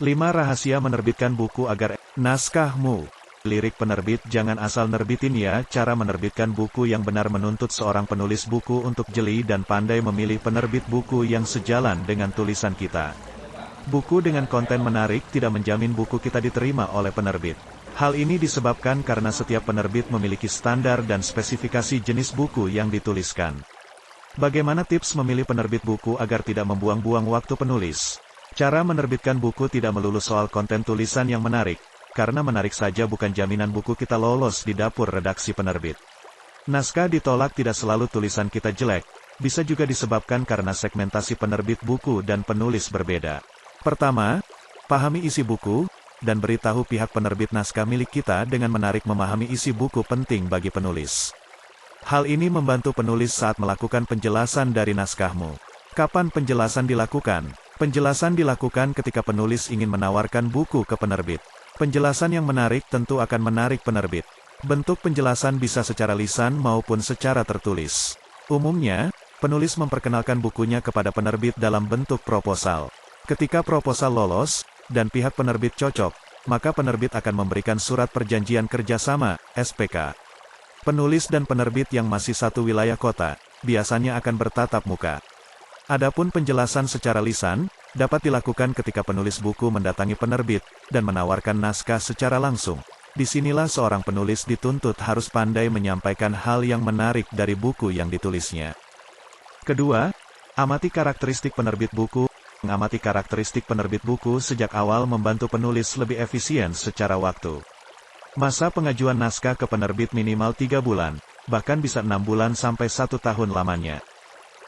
5 rahasia menerbitkan buku agar naskahmu. Lirik penerbit: jangan asal nerbitin ya. Cara menerbitkan buku yang benar menuntut seorang penulis buku untuk jeli dan pandai memilih penerbit buku yang sejalan dengan tulisan kita. Buku dengan konten menarik tidak menjamin buku kita diterima oleh penerbit. Hal ini disebabkan karena setiap penerbit memiliki standar dan spesifikasi jenis buku yang dituliskan. Bagaimana tips memilih penerbit buku agar tidak membuang-buang waktu penulis? Cara menerbitkan buku tidak melulu soal konten tulisan yang menarik, karena menarik saja bukan jaminan buku kita lolos di dapur redaksi penerbit. Naskah ditolak tidak selalu tulisan kita jelek, bisa juga disebabkan karena segmentasi penerbit buku dan penulis berbeda. Pertama, pahami isi buku, dan beritahu pihak penerbit naskah milik kita dengan menarik memahami isi buku penting bagi penulis. Hal ini membantu penulis saat melakukan penjelasan dari naskahmu. Kapan penjelasan dilakukan? Penjelasan dilakukan ketika penulis ingin menawarkan buku ke penerbit. Penjelasan yang menarik tentu akan menarik penerbit. Bentuk penjelasan bisa secara lisan maupun secara tertulis. Umumnya, penulis memperkenalkan bukunya kepada penerbit dalam bentuk proposal. Ketika proposal lolos, dan pihak penerbit cocok, maka penerbit akan memberikan surat perjanjian kerjasama, SPK. Penulis dan penerbit yang masih satu wilayah kota, biasanya akan bertatap muka. Adapun penjelasan secara lisan, dapat dilakukan ketika penulis buku mendatangi penerbit, dan menawarkan naskah secara langsung. Disinilah seorang penulis dituntut harus pandai menyampaikan hal yang menarik dari buku yang ditulisnya. Kedua, amati karakteristik penerbit buku. Mengamati karakteristik penerbit buku sejak awal membantu penulis lebih efisien secara waktu. Masa pengajuan naskah ke penerbit minimal 3 bulan, bahkan bisa 6 bulan sampai 1 tahun lamanya.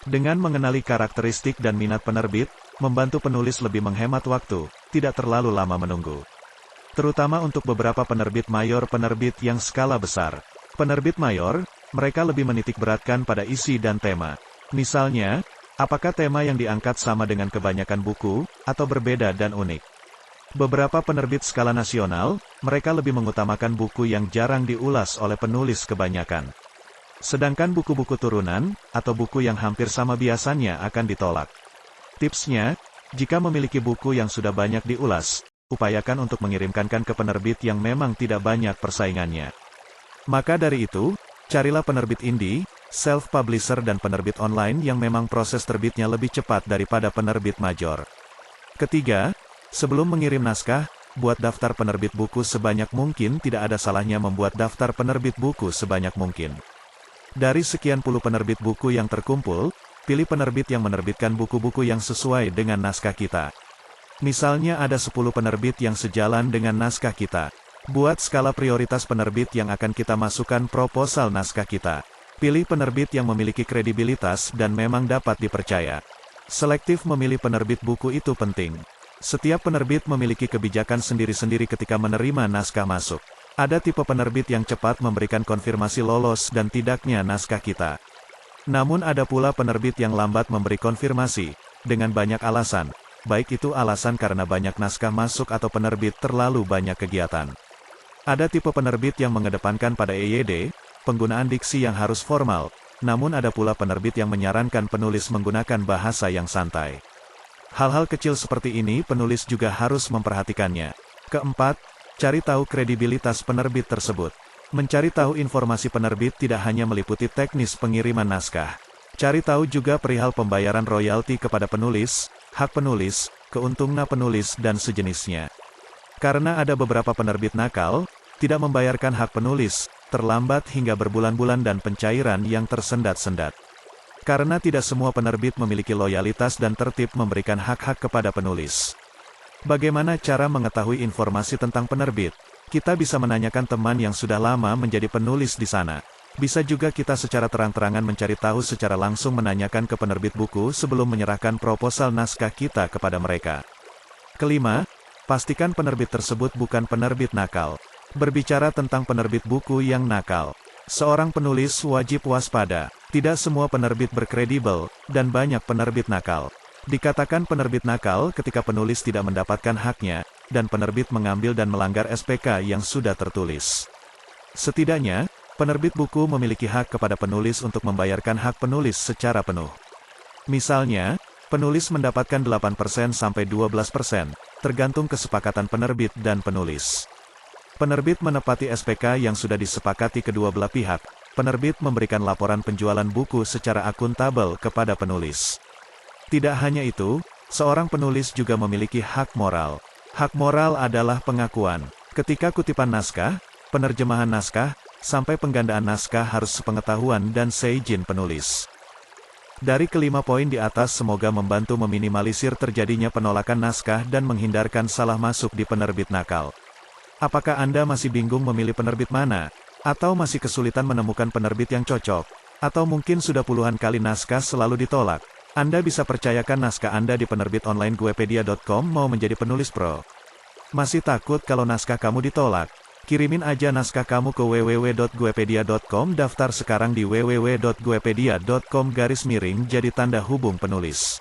Dengan mengenali karakteristik dan minat penerbit, membantu penulis lebih menghemat waktu, tidak terlalu lama menunggu. Terutama untuk beberapa penerbit mayor, penerbit yang skala besar. Penerbit mayor, mereka lebih menitik beratkan pada isi dan tema. Misalnya, apakah tema yang diangkat sama dengan kebanyakan buku, atau berbeda dan unik. Beberapa penerbit skala nasional, mereka lebih mengutamakan buku yang jarang diulas oleh penulis kebanyakan. Sedangkan buku-buku turunan, atau buku yang hampir sama biasanya akan ditolak. Tipsnya, jika memiliki buku yang sudah banyak diulas, upayakan untuk mengirimkan ke penerbit yang memang tidak banyak persaingannya. Maka dari itu, carilah penerbit indie, self-publisher dan penerbit online yang memang proses terbitnya lebih cepat daripada penerbit major. Ketiga, sebelum mengirim naskah, buat daftar penerbit buku sebanyak mungkin. Tidak ada salahnya membuat daftar penerbit buku sebanyak mungkin. Dari sekian puluh penerbit buku yang terkumpul, pilih penerbit yang menerbitkan buku-buku yang sesuai dengan naskah kita. Misalnya ada 10 penerbit yang sejalan dengan naskah kita. Buat skala prioritas penerbit yang akan kita masukkan proposal naskah kita. Pilih penerbit yang memiliki kredibilitas dan memang dapat dipercaya. Selektif memilih penerbit buku itu penting. Setiap penerbit memiliki kebijakan sendiri-sendiri ketika menerima naskah masuk. Ada tipe penerbit yang cepat memberikan konfirmasi lolos dan tidaknya naskah kita. Namun ada pula penerbit yang lambat memberi konfirmasi, dengan banyak alasan, baik itu alasan karena banyak naskah masuk atau penerbit terlalu banyak kegiatan. Ada tipe penerbit yang mengedepankan pada EYD, penggunaan diksi yang harus formal, namun ada pula penerbit yang menyarankan penulis menggunakan bahasa yang santai. Hal-hal kecil seperti ini penulis juga harus memperhatikannya. Keempat, cari tahu kredibilitas penerbit tersebut. Mencari tahu informasi penerbit tidak hanya meliputi teknis pengiriman naskah. Cari tahu juga perihal pembayaran royalti kepada penulis, hak penulis, keuntungan penulis dan sejenisnya. Karena ada beberapa penerbit nakal, tidak membayarkan hak penulis, terlambat hingga berbulan-bulan dan pencairan yang tersendat-sendat. Karena tidak semua penerbit memiliki loyalitas dan tertib memberikan hak-hak kepada penulis. Bagaimana cara mengetahui informasi tentang penerbit? Kita bisa menanyakan teman yang sudah lama menjadi penulis di sana. Bisa juga kita secara terang-terangan mencari tahu secara langsung menanyakan ke penerbit buku sebelum menyerahkan proposal naskah kita kepada mereka. Kelima, pastikan penerbit tersebut bukan penerbit nakal. Berbicara tentang penerbit buku yang nakal. Seorang penulis wajib waspada. Tidak semua penerbit berkredibel, dan banyak penerbit nakal. Dikatakan penerbit nakal ketika penulis tidak mendapatkan haknya, dan penerbit mengambil dan melanggar SPK yang sudah tertulis. Setidaknya, penerbit buku memiliki hak kepada penulis untuk membayarkan hak penulis secara penuh. Misalnya, penulis mendapatkan 8% sampai 12%, tergantung kesepakatan penerbit dan penulis. Penerbit menepati SPK yang sudah disepakati kedua belah pihak. Penerbit memberikan laporan penjualan buku secara akuntabel kepada penulis. Tidak hanya itu, seorang penulis juga memiliki hak moral. Hak moral adalah pengakuan. Ketika kutipan naskah, penerjemahan naskah, sampai penggandaan naskah harus sepengetahuan dan seizin penulis. Dari kelima poin di atas semoga membantu meminimalisir terjadinya penolakan naskah dan menghindarkan salah masuk di penerbit nakal. Apakah Anda masih bingung memilih penerbit mana? Atau masih kesulitan menemukan penerbit yang cocok? Atau mungkin sudah puluhan kali naskah selalu ditolak? Anda bisa percayakan naskah Anda di penerbit online Guepedia.com mau menjadi penulis pro. Masih takut kalau naskah kamu ditolak? Kirimin aja naskah kamu ke www.guepedia.com. Daftar sekarang di www.guepedia.com/jadi tanda hubung penulis.